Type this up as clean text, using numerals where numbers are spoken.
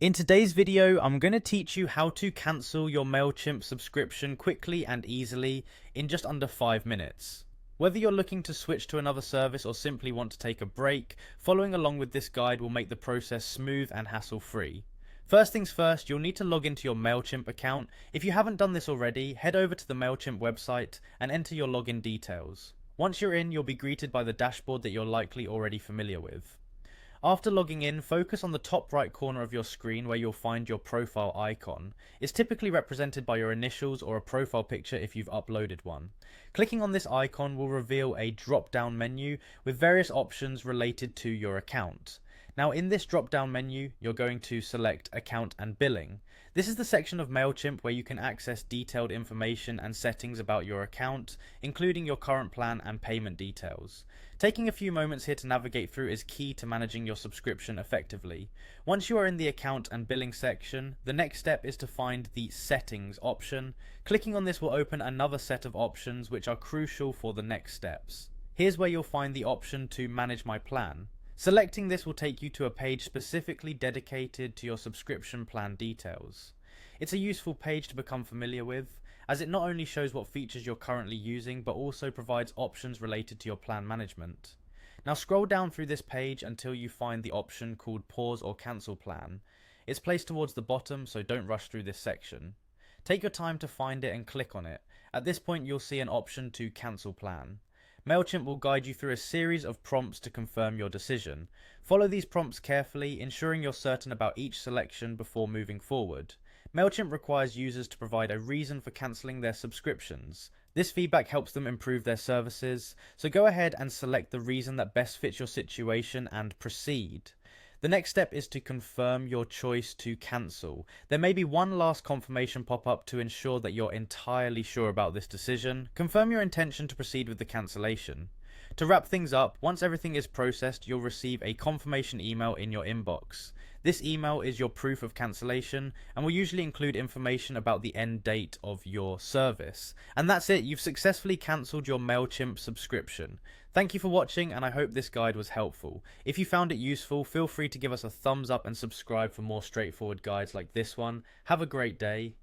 In today's video, I'm going to teach you how to cancel your Mailchimp subscription quickly and easily in just under 5 minutes. Whether you're looking to switch to another service or simply want to take a break, following along with this guide will make the process smooth and hassle-free. First things first, you'll need to log into your Mailchimp account. If you haven't done this already, head over to the Mailchimp website and enter your login details. Once you're in, you'll be greeted by the dashboard that you're likely already familiar with. After logging in, focus on the top right corner of your screen where you'll find your profile icon. It's typically represented by your initials or a profile picture if you've uploaded one. Clicking on this icon will reveal a drop-down menu with various options related to your account. Now in this drop-down menu, you're going to select Account and Billing. This is the section of Mailchimp where you can access detailed information and settings about your account, including your current plan and payment details. Taking a few moments here to navigate through is key to managing your subscription effectively. Once you are in the Account and Billing section, the next step is to find the Settings option. Clicking on this will open another set of options which are crucial for the next steps. Here's where you'll find the option to Manage My Plan. Selecting this will take you to a page specifically dedicated to your subscription plan details. It's a useful page to become familiar with, as it not only shows what features you're currently using, but also provides options related to your plan management. Now scroll down through this page until you find the option called Pause or Cancel Plan. It's placed towards the bottom, so don't rush through this section. Take your time to find it and click on it. At this point you'll see an option to Cancel Plan. Mailchimp will guide you through a series of prompts to confirm your decision. Follow these prompts carefully, ensuring you're certain about each selection before moving forward. Mailchimp requires users to provide a reason for cancelling their subscriptions. This feedback helps them improve their services, so go ahead and select the reason that best fits your situation and proceed. The next step is to confirm your choice to cancel. There may be one last confirmation pop up to ensure that you're entirely sure about this decision. Confirm your intention to proceed with the cancellation. To wrap things up, once everything is processed, you'll receive a confirmation email in your inbox. This email is your proof of cancellation and will usually include information about the end date of your service. And that's it, you've successfully cancelled your Mailchimp subscription. Thank you for watching, and I hope this guide was helpful. If you found it useful, feel free to give us a thumbs up and subscribe for more straightforward guides like this one. Have a great day.